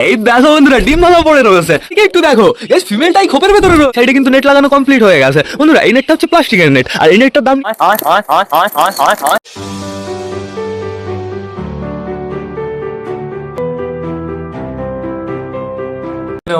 এই দেখো বন্ধুরা ডিম ভাঙা পড়ে রয়েছে, একটু দেখো এই ফিমেলটাই খোপের ভেতরে রয়েছে। সাইডে কিন্তু নেট লাগানো কমপ্লিট হয়ে গেছে বন্ধুরা। এই নেটটা হচ্ছে প্লাস্টিকের নেট, আর এই নেটটার দাম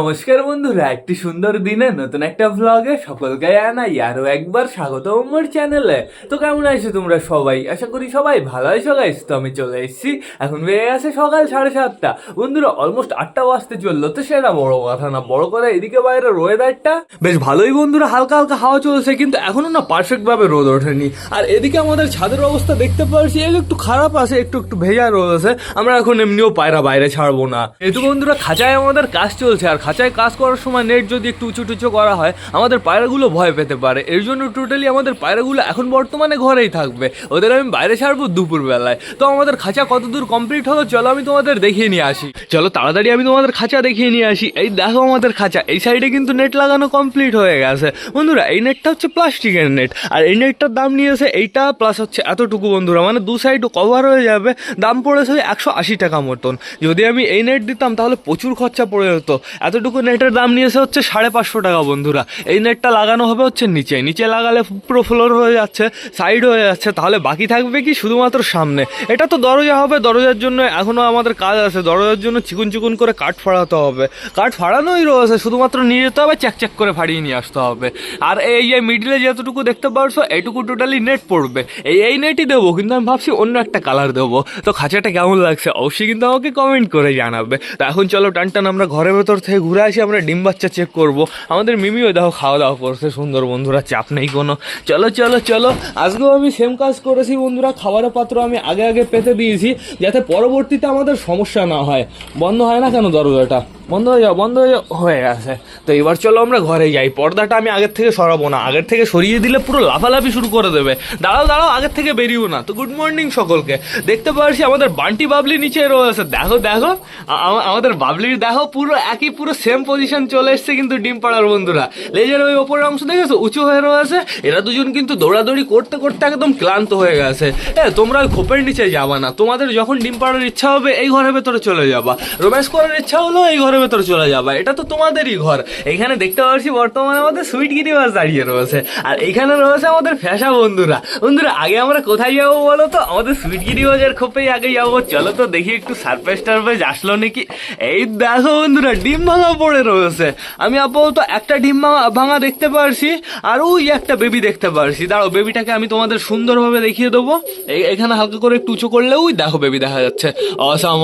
নমস্কার বন্ধুরা, একটি সুন্দর দিনে নতুন একটা ভ্লগে সকলকে জানাই আরো একবার স্বাগত আমার চ্যানেলে। তো কেমন আছো তোমরা সবাই? আশা করি সবাই ভালো আছো গাইস। তো আমি চলে এসেছি, এখন বেড়ে গেছে সকাল 7:30 বন্ধুরা, অলমোস্ট 8টা বাজতে চললো। তো সেটা বড় কথা না, বড় কথা এদিকে বাইরের ওয়েদারটা বেশ ভালোই বন্ধুরা, হালকা হালকা হাওয়া চলছে, কিন্তু এখনো না পারফেক্ট ভাবে রোদ ওঠেনি। আর এদিকে আমাদের ছাদের অবস্থা দেখতে পাচ্ছি একটু খারাপ আছে, একটু একটু ভেজা রয়েছে। আমরা এখন এমনিও পায়রা বাইরে ছাড়বো না, যেহেতু বন্ধুরা খাঁচায় আমাদের কাজ চলছে। আর খাঁচায় কাজ করার সময় নেট যদি একটু উঁচু টুচু করা হয়, আমাদের পায়রাগুলো ভয় পেতে পারে। এর জন্য টোটালি আমাদের পায়রাগুলো এখন বর্তমানে ঘরেই থাকবে, ওদের আমি বাইরে ছাড়বো দুপুর বেলায়। তো আমাদের খাঁচা কতদূর কমপ্লিট হলো চলো আমি তোমাদের দেখিয়ে নিয়ে আসি। চলো তাড়াতাড়ি আমি তোমাদের খাঁচা দেখিয়ে নিয়ে আসি। এই দেখো আমাদের খাঁচা, এই সাইডে কিন্তু নেট লাগানো কমপ্লিট হয়ে গেছে বন্ধুরা। এই নেটটা হচ্ছে প্লাস্টিকের নেট, আর এই নেটটার দাম নিয়েছে এইটা প্লাস হচ্ছে এতটুকু বন্ধুরা, মানে দু সাইড কভার হয়ে যাবে। দাম পড়েছে 180 টাকা মতন। যদি আমি এই নেট দিতাম তাহলে প্রচুর খরচা পড়ে যেত। এতটুকু নেটের দাম নিয়েছে হচ্ছে 550 টাকা বন্ধুরা। এই নেটটা লাগানো হবে হচ্ছে নিচে, নিচে লাগালে পুরো ফ্লোর হয়ে যাচ্ছে, সাইড হয়ে যাচ্ছে, তাহলে বাকি থাকবে কি শুধুমাত্র সামনে। এটা তো দরজা হবে, দরজার জন্য এখনো আমাদের কাজ আছে। দরজার জন্য চিকুন চিকুন করে কাঠ ফাড়াতে হবে, কাঠ ফাড়ানোই রয়েছে, শুধুমাত্র নিয়ে যেতে হবে, চেক চেক করে ফাড়িয়ে নিয়ে আসতে হবে। আর এই যে মিডিলে যেতটুকু দেখতে পারছো এইটুকু টোটালি নেট পড়বে। এই নেটই দেবো, কিন্তু আমি ভাবছি অন্য একটা কালার দেবো। তো খাঁচাটা কেমন লাগছে অবশ্যই কিন্তু আমাকে কমেন্ট করে জানাবে। তো এখন চলো টান আমরা ঘরের ভেতর থেকে ঘুরে আসি, আমরা ডিম বাচ্চা চেক করবো। আমাদের মিমিও দেখো খাওয়া দাওয়া করছে সুন্দর বন্ধুরা, চাপ নেই কোনো। চলো চলো চলো, আজকেও আমি সেম কাজ করেছি বন্ধুরা। খাবারের পাত্র আমি আগে আগে পেতে দিয়েছি, যাতে পরবর্তীতে আমাদের সমস্যা না হয়। বন্ধ হয় না কেন দরজাটা? বন্ধ হয়ে গেছে। তো এবার চলো আমরা ঘরে যাই। পর্দাটা আমি আগের থেকে সরাবো না, আগের থেকে সরিয়ে দিলে পুরো লাফালাফি শুরু করে দেবে। দাঁড়াও আগের থেকে বেরিয়েও না। তো গুড মর্নিং সকলকে। দেখতে পাচ্ছি আমাদের বান্টি বাবলি নিচে রয়েছে। দেখো আমাদের বাবলির দেখো পুরো একই পুরো সেম পজিশন চলে এসছে কিন্তু ডিম পাড়ার বন্ধুরা। লেজের ওই ওপরের অংশ দেখেছো উঁচু হয়ে রয়েছে। এরা দুজন কিন্তু দৌড়াদৌড়ি করতে করতে একদম ক্লান্ত হয়ে গেছে। তোমরা ওই খোপের নিচে যাবা না, তোমাদের যখন ডিম পাড়ার ইচ্ছা হবে এই ঘরের ভেতরে চলে যাবা, রোম্যান্স করার ইচ্ছা হলো এই ঘরের ভেতরে চলে যাবা। এটা তো তোমাদেরই ঘর। এখানে দেখতে পাচ্ছি বর্তমানে আমাদের সুইট গিরিবাস দাঁড়িয়ে রয়েছে, আর এখানে রয়েছে আমাদের ফ্যাশা বন্ধুরা। আগে আমরা কোথায় যাবো বলো তো? আমাদের সুইট গিরিবাসের খোপেই আগে যাবো। চলো তো দেখি একটু সারপ্রাইজ টারপ্রাইজ আসলো নাকি। এই দেখো বন্ধুরা ডিম ভাঙা পড়ে রয়েছে। আমি আপাতত একটা ডিম ভাঙা দেখতে পারছি, আর ওই একটা বেবি দেখতে পারছি। দাঁড়াও বেবিটাকে আমি তোমাদের সুন্দরভাবে দেখিয়ে দেবো। এখানে হালকা করে একটু উঁচু করলে ওই দেখো বেবি দেখা যাচ্ছে। অসাম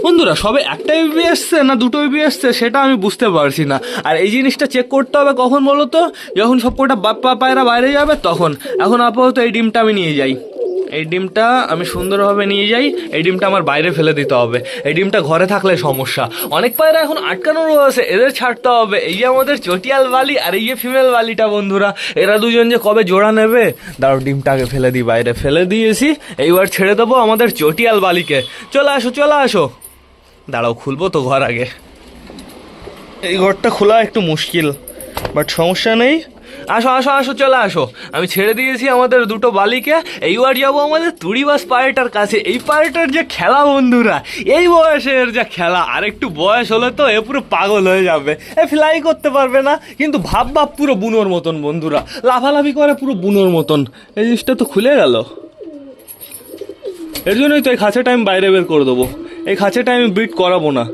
বন্ধুরা, সবে একটা বেবি এসছে না দুটো বেবি এসছে সেটা আমি বুঝতে পারছি না। আর এই জিনিসটা চেক করতে হবে কখন বলো তো? যখন সব কটা পায়রা বাইরে যাবে তখন। এখন আপাতত এই ডিমটা আমি নিয়ে যাই, এই ডিমটা আমি সুন্দরভাবে নিয়ে যাই। এই ডিমটা আমার বাইরে ফেলে দিতে হবে, এই ডিমটা ঘরে থাকলে সমস্যা। অনেক পায়রা এখন আটকানো রয়েছে, এদের ছাড়তে হবে। এই যে আমাদের চটিয়াল বালি আর এই যে ফিমেল বালিটা বন্ধুরা, এরা দুজন যে কবে জোড়া নেবে। দাঁড়াও ডিমটাকে ফেলে দিই, বাইরে ফেলে দিয়েছি। এইবার ছেড়ে দেবো আমাদের চটিয়াল বালিকে। চলে আসো। দাঁড়াও খুলবো তো ঘর আগে। এই ঘরটা খোলা একটু মুশকিল, বাট সমস্যা নেই। আসো চলে আসো। আমি ছেড়ে দিয়েছি আমাদের দুটো বালিকে। এইবার যাবো আমাদের তুড়িবাস পায়রাটার কাছে। এই পায়রাটার যে খেলা বন্ধুরা, এই বয়সের যা খেলা, আর একটু বয়স হলে তো এ পুরো পাগল হয়ে যাবে। ফ্লাই করতে পারবে না, কিন্তু ভাব পুরো বুনোর মতন বন্ধুরা, লাফালাফি করে পুরো বুনোর মতন। এই জিনিসটা তো খুলে গেল, এর জন্যই তো এই খাঁচাটা আমি বাইরে বের করে দেবো। এই খাঁচাটা আমি ব্রিড করাবো না।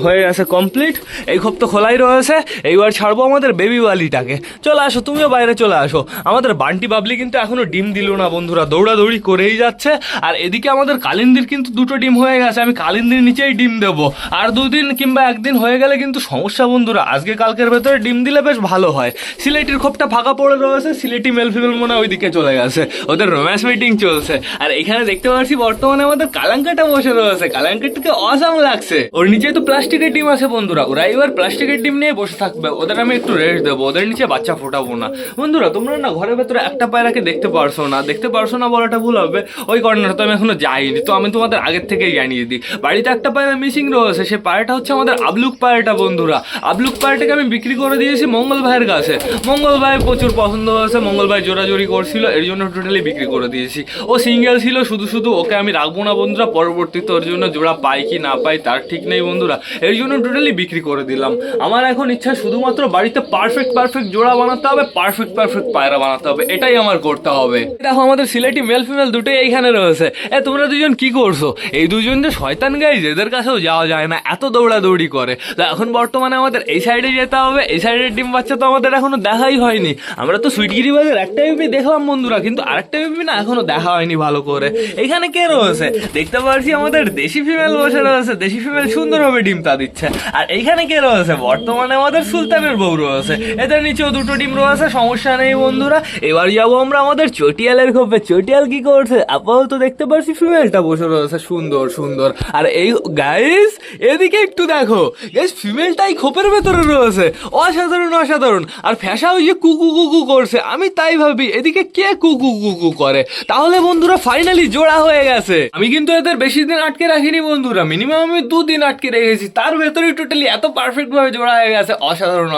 হয়ে গেছে কমপ্লিট। এই খোপ তো খোলাই রয়েছে। এইবার ছাড়বো আমাদের বেবি বালিটাকে। চলে আসো, তুমিও বাইরে চলে আসো। আমাদের বান্টি বাবলি কিন্তু এখনো ডিম দিল না বন্ধুরা, দৌড়াদৌড়ি করেই যাচ্ছে। আর এদিকে আমাদের কালিন্দির কিন্তু দুটো ডিম হয়ে গেছে। আমি কালিন্দির নিচেই ডিম দেবো। আর 2 দিন কিংবা 1 দিন হয়ে গেলে কিন্তু সমস্যা বন্ধুরা। আজকে কালকের ভেতরে ডিম দিলে বেশ ভালো হয়। সিলেটির খোপটা ফাঁকা পড়ে রয়েছে, সিলেটি মেল ফিমেল মনে ওইদিকে চলে গেছে, ওদের রোম্যান্স মিটিং চলছে। আর এখানে দেখতে পাচ্ছি বর্তমানে আমাদের কালাঙ্কাটা বসে রয়েছে। কালাঙ্কাটাকে অসাম লাগছে। ওর নিচে তো প্লাস্টিকের ডিম আছে বন্ধুরা, ওরা এবার প্লাস্টিকের ডিম নিয়ে বসে থাকবে। ওদের আমি একটু রেস্ট দেবো, ওদের নিচে বাচ্চা ফোটাবো না বন্ধুরা। তোমরা না ঘরের ভেতরে একটা পায়রাকে দেখতে পারছো না বলাটা ভুল হবে। ওই কর্নার তো আমি এখনো যাইনি, তো আমি তোমাদের আগের থেকেই জানিয়ে দিই। বাড়িতে একটা পায়রা মিসিং রয়েছে, সে পায়রাটা হচ্ছে আমাদের আবলুক পায়রাটা বন্ধুরা। আবলুক পায়রাটাকে আমি বিক্রি করে দিয়েছি মঙ্গল ভাইয়ের কাছে। মঙ্গল ভাই প্রচুর পছন্দ হয়েছে, মঙ্গল ভাই জোরাজোরি করছিল, এর জন্য টোটালি বিক্রি করে দিয়েছি। ও সিঙ্গেল ছিল শুধু, ওকে আমি রাখবো না বন্ধুরা। পরবর্তীতে ওর জন্য জোড়া পাই কি না পাই তার ঠিক নেই নেই বন্ধুরা, এর জন্য টোটালি বিক্রি করে দিলাম। আমার এখন ইচ্ছা শুধুমাত্র বাড়িতে পারফেক্ট জোড়া বানাতে হবে, পারফেক্ট পায়রা বানাতে হবে, এটাই আমার করতে হবে। দেখো আমাদের সিলেটি মেল ফিমেল দুটোই এইখানে রয়েছে। তোমরা দুজন কি করছো? এই দুজন যে শয়তান গাইজ, এদের কাছেও যাওয়া যায় না, এত দৌড়াদৌড়ি করে। তো এখন বর্তমানে আমাদের এই সাইডে যেতে হবে। এই সাইডের ডিম বাচ্চা তো আমাদের এখনো দেখাই হয়নি। আমরা তো সুইটগিরি বাজার একটা বেবি দেখলাম বন্ধুরা, কিন্তু আরেকটা বেবি না এখনো দেখা হয়নি ভালো করে। এখানে কে রয়েছে? দেখতে পাচ্ছি আমাদের দেশি ফিমেল বসে রয়েছে, দেশি ফিমেল সুন্দরভাবে ডিম তা দিচ্ছে। আর এইখানে কে রয়েছে? বর্তমানে আমাদের সুলতানের বউ রয়েছে, এদের নিচেও দুটো ডিম রয়েছে, সমস্যা নেই বন্ধুরা। এবার যাবো আমরা আমাদের চটিয়ালের খোপে। চটিয়াল কি করছে? আপাতত দেখতে পাচ্ছি ফিমেলটা বসে রয়েছে সুন্দর সুন্দর। আর এই গাইস এদিকে একটু দেখো গাইস, ফিমেলটাই খোপের ভেতরে রয়েছে, অসাধারণ। আর ফ্যাশা ওই যে কুকু কুকু করছে, আমি তাই ভাবি এদিকে কে কুকু কুকু করে। তাহলে বন্ধুরা ফাইনালি জোড়া হয়ে গেছে। আমি কিন্তু এদের বেশি দিন আটকে রাখিনি বন্ধুরা, মিনিমাম আমি 2 দিন আটকে রেখেছি, তার ভেতরে টোটালি এত পারফেক্ট ভাবে জোড়া হয়ে গেছে। অসাধারণ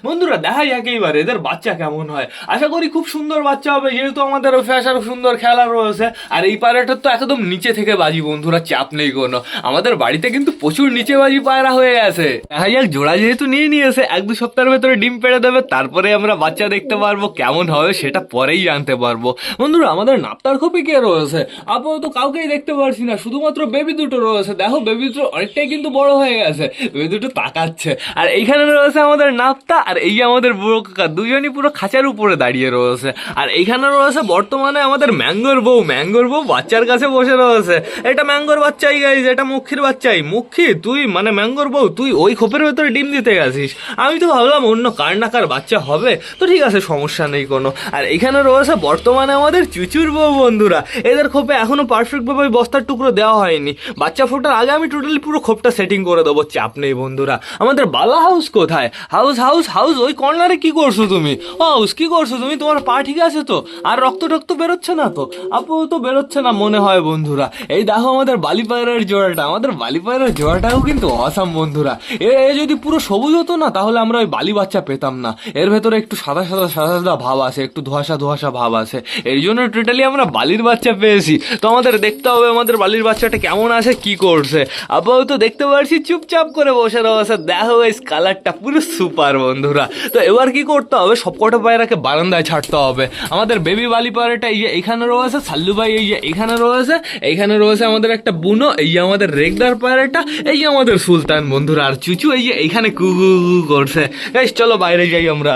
বন্ধুরা। দেখা যাক এইবার এদের বাচ্চা কেমন হয়। আশা করি খুব সুন্দর বাচ্চা হবে, যেহেতু আমাদের ফ্যাশার সুন্দর খেলা রয়েছে। আর এই পায়রাটার তো একদম নিচে থেকে বাজি বন্ধুরা, চাপ নেই কোনো। আমাদের বাড়িতে কিন্তু প্রচুর নিচে বাজি পায়রা হয়ে গেছে। দেখা যাক, জোড়া যেহেতু নিয়ে নিয়েছে, 1-2 সপ্তাহের ভেতরে ডিম পেড়ে দেবে, তারপরে আমরা বাচ্চা দেখতে পারবো। কেমন হবে সেটা পরেই জানতে পারবো বন্ধুরা। আমাদের নাপ্তার খোপে কে রয়েছে? আপাতত কাউকেই দেখতে পারছি না, শুধুমাত্র বেবি দুটো রয়েছে। দেখো বেবি দুটো অনেকটাই কিন্তু বড় হয়ে গেছে, বেবি দুটো তাকাচ্ছে। আর এইখানে রয়েছে আমাদের নাপ্তা, আর এই আমাদের বুড়ো কাকা, দুজনই পুরো খাঁচার উপরে দাঁড়িয়ে রয়েছে। আর এইখানে রয়েছে বর্তমানে আমাদের ম্যাঙ্গোর বউ বাচ্চার কাছে বসে রয়েছে। এটা ম্যাঙ্গোর বাচ্চাই গাইজ, এটা মুখির বাচ্চাই। মুখি তুই মানে ম্যাঙ্গোর বউ, তুই ওই খোপের ভেতরে ডিম দিতে গেছিস। আমি তো ভাবলাম অন্য কার না কার বাচ্চা হবে, তো ঠিক আছে সমস্যা নেই কোনো। আর এখানে রয়েছে বর্তমানে আমাদের চুচুর বউ বন্ধুরা। এদের খোপে এখনো পারফেক্ট ভাবে বস্তার টুকরো দেওয়া হয়নি, বাচ্চা ফোটার আগে আমি টোটালি পুরো খোপটা সেটিং করে দেবো, চাপ নেই বন্ধুরা। আমাদের বালা হাউস কোথায়? হাউস ওই কর্নারে কি করছো তুমি? হাউস কি করছো তুমি? তোমার পা ঠিক আছে তো? আর রক্ত বেরোচ্ছে না তো? আপাতত বেরোচ্ছে না মনে হয় বন্ধুরা। এই দেখো আমাদের বালি পায়রার জোড়াটা, আমাদের বালি পায়রার জোড়াটাও কিন্তু অসাম বন্ধুরা। এ যদি পুরো সবুজ হতো না, তাহলে আমরা ওই বালি বাচ্চা পেতাম না। এর ভেতরে একটু সাদা ভাব আছে, একটু ধোঁয়াশা ভাব আছে, এই জন্য টোটালি আমরা বালির বাচ্চা পেয়েছি। তো আমাদের দেখতে হবে আমাদের বালির বাচ্চাটা কেমন আছে, কি করছে। আপাতত দেখতে পাচ্ছি চুপচাপ করে বসে রয়েছে। দেখো এই কালারটা পুরো সুপার বন্ধুরা। তো এবার কি করতে হবে, সবকটা পায়রাকে বারান্দায় ছাড়তে হবে। আমাদের বেবি বালি পায়রাটা এই যে এখানে রয়েছে, সাল্লু ভাই এই যে এখানে রয়েছে আমাদের একটা বুনো, এই যে আমাদের রেগদার পায়রাটা, এই যে আমাদের সুলতান বন্ধুরা। আর চুচু এই যে এইখানে কুকু করছে। গাইস চলো বাইরে যাই আমরা।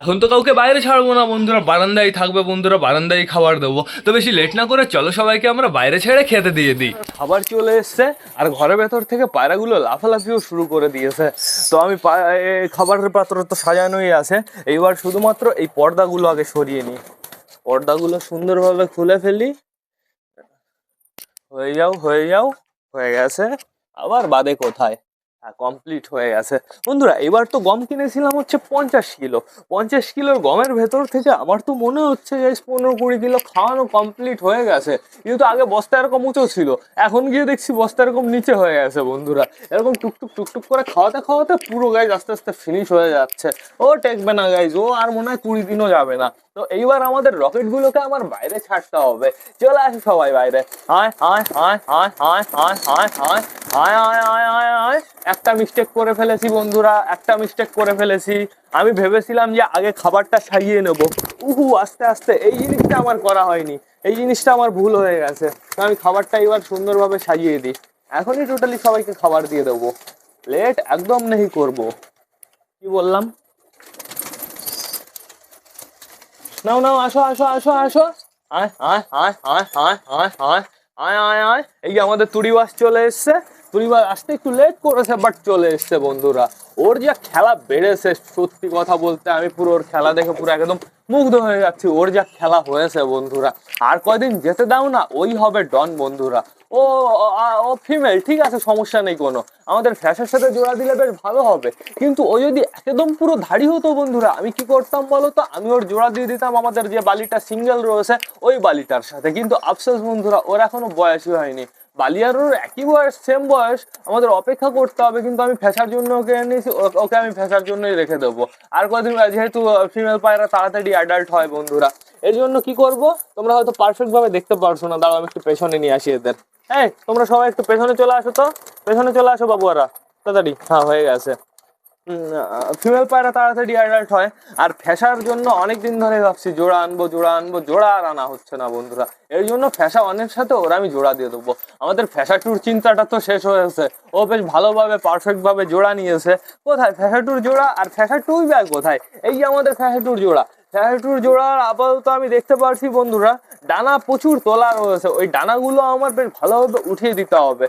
এখন তো কাউকে বাইরে ছাড়বো না বন্ধুরা, বারান্দায় থাকবে বন্ধুরা, বারান্দায় খাবার দেবো। তো বেশি লেট না করে চলো সবাইকে আমরা বাইরে ছেড়ে খেতে দিয়ে দিই। খাবার চলে এসছে, আর ঘরের ভেতর থেকে পায়রাগুলো লাফালাফিও শুরু করে দিয়েছে। তো আমি খাবারের পাত্র তো সাজানোই আছে, এইবার শুধুমাত্র এই পর্দাগুলো আগে সরিয়ে নিই। পর্দাগুলো সুন্দরভাবে খুলে ফেলি। হয়ে যাও, হয়ে গেছে। আবার বাদে কোথায়? কমপ্লিট হয়ে গেছে বন্ধুরা। এবার তো গম কিনেছিলাম হচ্ছে 50 কিলোর গমের ভেতর থেকে আমার তো মনে হচ্ছে যে 15-20 কিলো খাওয়ানো কমপ্লিট হয়ে গেছে। কিন্তু আগে বস্তা এরকম উঁচু ছিল, এখন গিয়ে দেখছি বস্তা এরকম নিচে হয়ে গেছে বন্ধুরা। এরকম টুকটুক করে খাওয়াতে পুরো গাইজ আস্তে আস্তে ফিনিশ হয়ে যাচ্ছে। ও টেকবে না গাইজ, ও আর মনে হয় 20 দিনও যাবে না। তো এইবার আমাদের রকেটগুলোকে আমার বাইরে ছাড়তে হবে। চলে আসি সবাই বাইরে। একটা মিস্টেক করে ফেলেছি বন্ধুরা, আমি ভেবেছিলাম যে আগে খাবারটা সারিয়ে নেব। আস্তে এই জিনিসটা আমার করা হয়নি, এই জিনিসটা আমার ভুল হয়ে গেছে। আমি খাবারটা এবার সুন্দরভাবে সাজিয়ে দিই। এখনই টোটালি সবাইকে খাবার দিয়ে দেবো, লেট একদম নেই করবো। কি বললাম? নাও আসো। এই যে আমাদের তুড়িবাস চলে এসছে। তুড়িবাস আসতে একটু লেট করেছে, বাট চলে এসছে বন্ধুরা। ওর যা খেলা বেড়েছে, সত্যি কথা বলতে আমি পুরো ওর খেলা দেখে পুরো একদম মুগ্ধ হয়ে যাচ্ছি। ওর যা খেলা হয়েছে বন্ধুরা, আর কয়দিন যেতে দাও না, ওই হবে ডন বন্ধুরা। ও ফিমেল, ঠিক আছে সমস্যা নেই কোনো, আমাদের ফ্যাশের সাথে জোড়া দিলে বেশ ভালো হবে। কিন্তু ও যদি একদম পুরো ধাড়ি হতো বন্ধুরা, আমি কি করতাম বলো তো? আমি ওর জোড়া দিয়ে দিতাম আমাদের যে বালিটা সিঙ্গেল রয়েছে ওই বালিটার সাথে। কিন্তু আফসোস বন্ধুরা, ওর এখনো বয়সই হয়নি। বালিয়ার ওর একই বয়স, সেম বয়স, আমাদের অপেক্ষা করতে হবে। কিন্তু আমি ফ্যাশার জন্য ওকে এনেছি, ওকে আমি ফ্যাশার জন্যই রেখে দেবো। আর কদিন যেহেতু ফিমেল পায়রা তাড়াতাড়ি অ্যাডাল্ট হয় বন্ধুরা, এর জন্য কি করব তোমরা হয়তো পারফেক্ট ভাবে দেখতে পারছো না। দাঁড়াও আমি একটু পেছনে নিয়ে আসি এদের। এই তোমরা সবাই একটু পেছনে চলে আসো তো, পেছনে চলে আসো বাবুয়ারা, তাড়াতাড়ি। হ্যাঁ হয়ে গেছে। ফিমেল পায়রা তাড়াতাড়ি অ্যাডাল্ট হয়। আর ফ্যাসার জন্য অনেক দিন ধরে ভাবছি জোড়া আনবো জোড়া আনবো, জোড়া আর আনা হচ্ছে না বন্ধুরা। এর জন্য ফ্যাসা অনেক সাথে ওরা আমি জোড়া দিয়ে দেবো। আমাদের ফ্যাসাটুর চিন্তাটা তো শেষ হয়েছে, ও বেশ ভালোভাবে পারফেক্ট ভাবে জোড়া নিয়েছে। কোথায় ফ্যাসাটুর জোড়া? আর ফ্যাসাটুই ব্যাগ কোথায়? এই যে আমাদের ফ্যাসাটুর জোড়া, ফ্যাসাটুর জোড়ার আপাতত আমি দেখতে পারছি বন্ধুরা ডানা প্রচুর তোলা রয়েছে। ওই ডানাগুলো আমার বেশ ভালোভাবে উঠিয়ে দিতে হবে,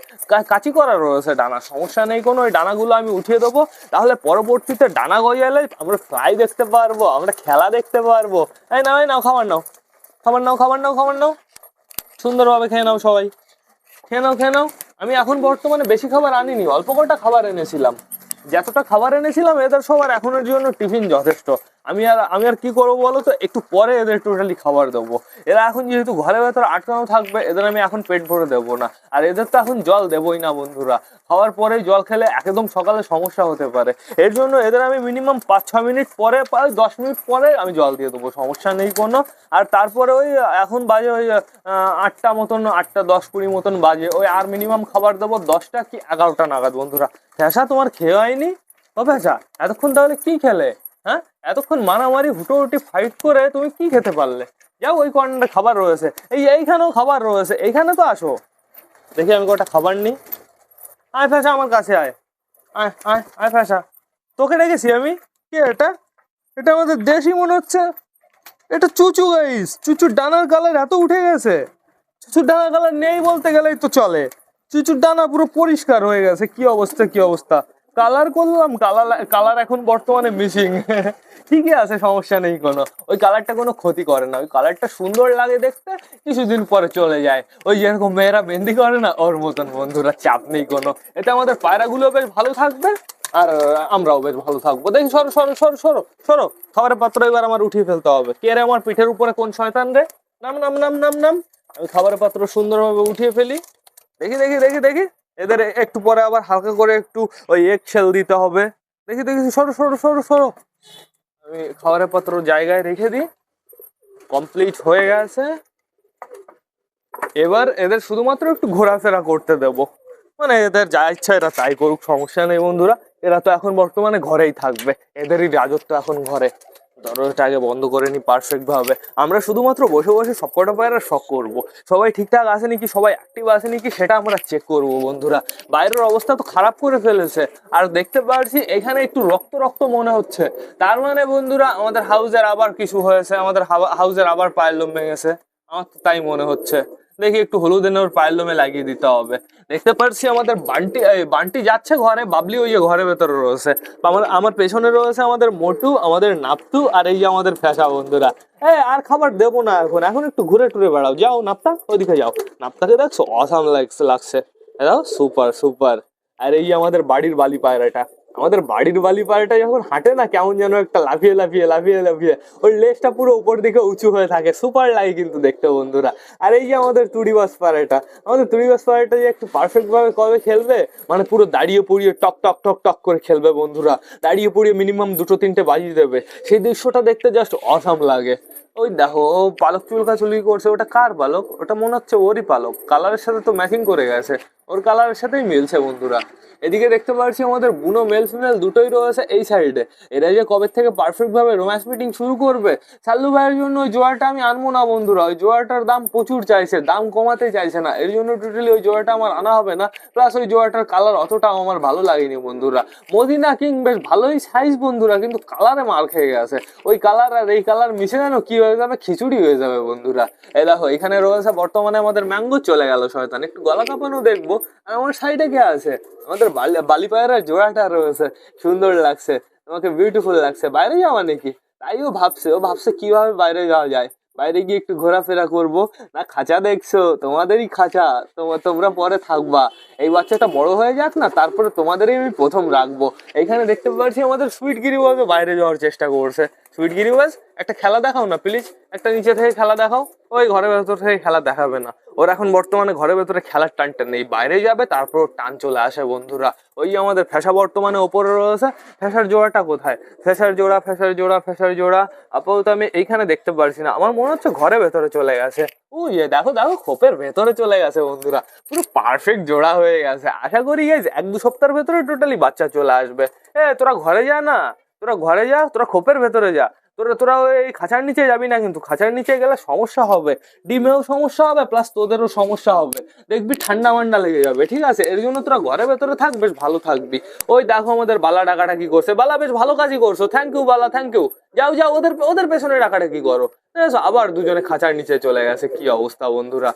কাচি করা রয়েছে ডানা, সমস্যা নেই কোনো। ওই ডানাগুলো আমি উঠিয়ে দেবো, তাহলে পরবর্তীতে ডানা গজালে আমরা ফ্লাই দেখতে পারবো, আমরা খেলা দেখতে পারবো। এই নাও এই নাও খাবার নাও, খাবার নাও, খাবার নাও, খাবার নাও, সুন্দরভাবে খেয়ে নাও সবাই, খেয়ে নাও খেয়ে নাও। আমি এখন বর্তমানে বেশি খাবার আনিনি, অল্প কটা খাবার এনেছিলাম। যতটা খাবার এনেছিলাম এদের সবার এখনের জন্য টিফিন যথেষ্ট। আমি আর কি করবো বলো তো, একটু পরে এদের টোটালি খাবার দেবো। এরা এখন যেহেতু ঘরের ভেতরে আটকানো থাকবে, এদের আমি এখন পেট ভরে দেবো না। আর এদের তো এখন জল দেবোই না বন্ধুরা, খাওয়ার পরেই জল খেলে একদম সকালে সমস্যা হতে পারে। এর জন্য এদের আমি মিনিমাম 5-6 মিনিট পরে, প্রায় 10 মিনিট পরে আমি জল দিয়ে দেবো, সমস্যা নেই কোনো। আর তারপরে ওই এখন বাজে ওই 8টা মতন, 8টা 10-20 মতন বাজে, ওই আর মিনিমাম খাবার দেবো 10টা কি 11টা নাগাদ বন্ধুরা। ফ্যাসা তোমার খেয়ে হয়নি? ও ফ্যাসা এতক্ষণ তাহলে কি খেলে? হ্যাঁ, এতক্ষণ মারামারি হুটোহুটি ফাইট করে তুমি কি খেতে পারলে? যাও ওই কর্নারে খাবার রয়েছে, এইখানেও খাবার রয়েছে, এইখানে তো আসো, দেখি আমি কটা খাবার নিই। আয় ফ্যাসা আমার কাছে আয়, আয় আয় আয় ফ্যাসা, তোকে রেখেছি আমি। কি এটা? এটা আমাদের দেশি মনে হচ্ছে। এটা চুচু গাইস, চুচুর ডানার কালার এত উঠে গেছে, চুচুর ডানার কালার নেই বলতে গেলেই তো চলে। চুচুর ডানা পুরো পরিষ্কার হয়ে গেছে, কি অবস্থা কি অবস্থা। কালার করলাম, কালার এখন বর্তমানে মিসিং। ঠিকই আছে, সমস্যা নেই কোনো। ওই কালারটা কোনো ক্ষতি করে না, ওই কালারটা সুন্দর লাগে দেখতে, কিছুদিন পরে চলে যায়। ওই যেরকম মেয়েরা মেহেন্দি করে না, ওর মতন বন্ধুরা, চাপ নেই কোনো। এতে আমাদের পায়রাগুলো বেশ ভালো থাকবে, আর আমরাও বেশ ভালো থাকবো। দেখি সরো সরো সরো সরো সরো, খাবারের পাত্র এবার আমার উঠিয়ে ফেলতে হবে। কে রে আমার পিঠের উপরে কোন শয়তান রে? নাম নাম নাম নাম নাম। আমি খাবারের পাত্র সুন্দরভাবে উঠিয়ে ফেলি। দেখি দেখি দেখি দেখি, এদের একটু পরে আবার হালকা করে একটু ওই এগ শেল দিতে হবে। দেখি দেখি, সরো সরো সরো সরো। আমি খাবারের পাত্র জায়গায় রেখে দিই, কমপ্লিট হয়ে গেছে। এবার এদের শুধুমাত্র একটু ঘোরাফেরা করতে দেবো, মানে এদের যা ইচ্ছা এরা তাই করুক, সমস্যা নেই বন্ধুরা। এরা তো এখন বর্তমানে ঘরেই থাকবে, এদেরই রাজত্ব এখন ঘরে। দরজাটা আগে বন্ধ করে নি পারফেক্ট ভাবে। আমরা শুধুমাত্র বসে বসে সবকটা পায়রা শখ করবো, সবাই ঠিকঠাক আছে নাকি, সবাই অ্যাক্টিভ আছে নাকি সেটা আমরা চেক করবো বন্ধুরা। বাইরের অবস্থা তো খারাপ করে ফেলেছে, আর দেখতে পাচ্ছি এখানে একটু রক্ত রক্ত মনে হচ্ছে। তার মানে বন্ধুরা আমাদের হাউজের আবার কিছু হয়েছে, আমাদের হাউজের আবার পায়ের লোম ভেঙেছে, আমার তো তাই মনে হচ্ছে। দেখি একটু হলুদ এনে ওর পায়ের লোমে লাগিয়ে দিতে হবে। দেখতে পাচ্ছি আমাদের বান্টি যাচ্ছে ঘরে, বাবলি ওই যে ঘরের ভেতরে রয়েছে। আমার পেছনে রয়েছে আমাদের মোটু, আমাদের নাপটু, আর এই যে আমাদের ফ্যাসা বন্ধুরা। আর খাবার দেবো না এখন, এখন একটু ঘুরে টুরে বেড়াও। যাও নাপ্তা, ওইদিকে যাও। নাপ্তাকে দেখছো, অসাম লাগছে। দাও, সুপার সুপার। আর এই আমাদের বাড়ির বালি পায়রাটা, আমাদের বাড়ির বালি পায়রাটা যখন হাঁটে না, কেমন যেন একটা লাফিয়ে লাফিয়ে লাফিয়ে লাফিয়ে ওর লেজটা পুরো উপর দিকে উঁচু হয়ে থাকে, সুপার লাগে কিন্তু দেখতে বন্ধুরা। আর এই যে আমাদের তুড়িবাস পায়রাটা, আমাদের তুড়িবাস পায়রাটা যে একটু পারফেক্ট ভাবে কবে খেলবে, মানে পুরো দাঁড়িয়ে পড়িয়ে টক টক টক টক করে খেলবে বন্ধুরা, দাঁড়িয়ে পড়িয়ে মিনিমাম 2-3টে বাজিয়ে দেবে। সেই দৃশ্যটা দেখতে জাস্ট অসাম লাগে। ওই দেখো ও পালক চুলকাচুলি করছে, ওটা কার পালক? ওটা মনে হচ্ছে ওরই পালক, কালারের সাথে তো ম্যাচিং করে গেছে, ওর কালারের সাথেই মিলছে বন্ধুরা। এদিকে দেখতে পাচ্ছি আমাদের বুনো মেল ফিমেল দুটোই রয়েছে এই সাইডে। এরা যে কবে থেকে পারফেক্ট ভাবে রোম্যান্স মিটিং শুরু করবে। সাল্লু ভাইয়ের জন্য ওই জোড়াটা আমি আনবো না বন্ধুরা, ওই জোড়াটার দাম প্রচুর চাইছে, দাম কমাতে চাইছে না, এর জন্য টোটালি ওই জোড়াটা আমার আনা হবে না। প্লাস ওই জোড়াটার কালার অতটাও আমার ভালো লাগেনি বন্ধুরা। মদিনা কিং বেশ ভালোই সাইজ বন্ধুরা, কিন্তু কালারে মার খেয়ে গেছে। ওই কালার আর এই কালার মিশে যেন কি হয়ে যাবে, খিচুড়ি হয়ে যাবে বন্ধুরা। এই দেখো এখানে রয়েছে বর্তমানে আমাদের ম্যাঙ্গো, চলে গেল শয়তান। একটু গলা কাঁপানো দেখবো। আর আমার সাইডে কে আছে? আমাদের বালি পায়রার জোড়াটা রয়েছে, সুন্দর লাগছে, তোমাকে বিউটিফুল লাগছে। বাইরে যাওয়া নাকি? তাই ও ভাবছে কিভাবে বাইরে যাওয়া যায়, বাইরে গিয়ে একটু ঘোরাফেরা করবো। না খাঁচা দেখছো? তোমাদেরই খাঁচা, তোমরা পরে থাকবা। এই বাচ্চাটা বড় হয়ে যাক না, তারপরে তোমাদেরই আমি প্রথম রাখবো। এখানে দেখতে পাচ্ছি আমাদের সুইট গিরি বাইরে যাওয়ার চেষ্টা করছে। সুইট গিরিবাজ একটা খেলা দেখাও না প্লিজ, একটা নিচে থেকে খেলা দেখাও। ওই ঘরের ভেতর থেকে খেলা দেখাবে না, ওর এখন বর্তমানে ঘরের ভেতরে খেলার টানটা নেই, বাইরে যাবে তারপর টান চলে আসে বন্ধুরা। ওই আমাদের ফ্যাশা বর্তমানে ওপরে রয়েছে, ফ্যাশার জোড়াটা কোথায়? ফ্যাশার জোড়া ফ্যাশার জোড়া ফ্যাশার জোড়া আপাতত আমি এইখানে দেখতে পারছি না, আমার মনে হচ্ছে ঘরের ভেতরে চলে গেছে। ওই দেখো দেখো খোপের ভেতরে চলে গেছে বন্ধুরা, পুরো পারফেক্ট জোড়া হয়ে গেছে। আশা করি গাইজ 1-2 সপ্তাহের ভেতরে টোটালি বাচ্চা চলে আসবে। তোরা ঘরে যা না, তোরা ঘরে যা, তোরা খোপের ভেতরে যা, তোরা তোরা ওই খাঁচার নিচে যাবি না, কিন্তু খাঁচার নিচে গেলে সমস্যা হবে, ডিমেও সমস্যা হবে প্লাস তোদেরও সমস্যা হবে, দেখবি ঠান্ডা মান্ডা লেগে যাবে, ঠিক আছে? এর জন্য তোরা ঘরের ভেতরে থাক, বেশ ভালো থাকবি। ওই দেখো আমাদের বালা ডাকাটা কি করছে, বালা বেশ ভালো কাজই করছো, thank you Bala, thank you. যাও যাও, ওদের ওদের পেছনে ডাকাটা কি করো। আবার দুজনে খাঁচার নিচে চলে গেছে, কি অবস্থা বন্ধুরা।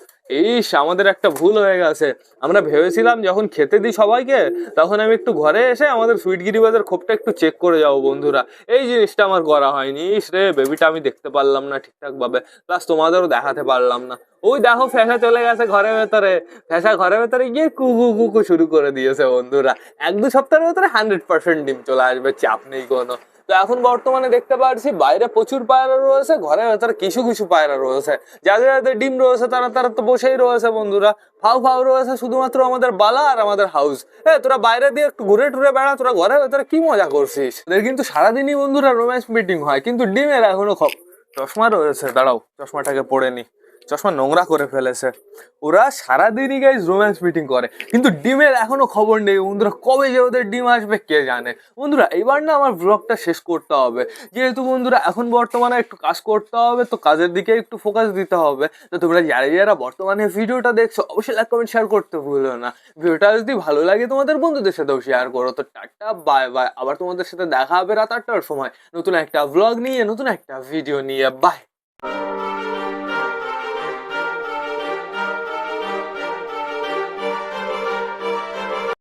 আমাদের একটা ভুল হয়ে গেছে, আমরা ভেবেছিলাম যখন খেতে দিই সবাইকে তখন আমি একটু ঘরে এসে আমাদের সুইট গিরিবাজের খোপটা একটু চেক করে যাবো বন্ধুরা, এই জিনিসটা আমার করা হয়নি। রে বেবিটা আমি দেখতে পারলাম না ঠিকঠাক ভাবে, প্লাস তোমাদেরও দেখাতে পারলাম না। ওই দেখো ফ্যাশা চলে গেছে ঘরের ভেতরে, ফ্যাশা ঘরের ভেতরে গিয়ে কুকু কুকু শুরু করে দিয়েছে বন্ধুরা। 1-2 সপ্তাহের ভেতরে 100% ডিম চলে আসবে, চাপ নেই কোনো। তো এখন বর্তমানে দেখতে পাচ্ছি বাইরে প্রচুর পায়রা রয়েছে, ঘরের ভেতরে কিছু কিছু পায়রা রয়েছে, যাদের যাদের ডিম রয়েছে তারা তারা তো বসেই রয়েছে বন্ধুরা। ফাউ ফাউ রয়েছে শুধুমাত্র আমাদের বালা আর আমাদের হাউস। তোরা বাইরে দিয়ে একটু ঘুরে টুরে বেড়া, তোরা ঘরের ভেতরে কি মজা করছিস? ওদের কিন্তু সারাদিনই বন্ধুরা রোম্যান্স মিটিং হয়, কিন্তু ডিমের এখনো চশমা রয়েছে, দাঁড়াও চশমাটাকে পড়ে নি, চশমা নোংরা করে ফেলেছে। ওরা সারাদিনই গাইজ রোম্যান্স মিটিং করে, কিন্তু ডিমের এখনো খবর নেই বন্ধুরা, কবে যে ওদের ডিম আসবে কে জানে। বন্ধুরা এবার না আমার ব্লগটা শেষ করতে হবে, যেহেতু বন্ধুরা এখন বর্তমানে একটু কাজ করতে হবে, তো কাজের দিকে একটু ফোকাস দিতে হবে। তো তোমরা যারা যারা বর্তমানে ভিডিওটা দেখছো অবশ্যই লাইক কমেন্ট শেয়ার করতে ভুলো না। ভিডিওটা যদি ভালো লাগে তোমাদের বন্ধুদের সাথেও শেয়ার করো। তো টাটা বাই বাই, আবার তোমাদের সাথে দেখা হবে রাত 8টার সময় নতুন একটা ব্লগ নিয়ে, নতুন একটা ভিডিও নিয়ে। বাই।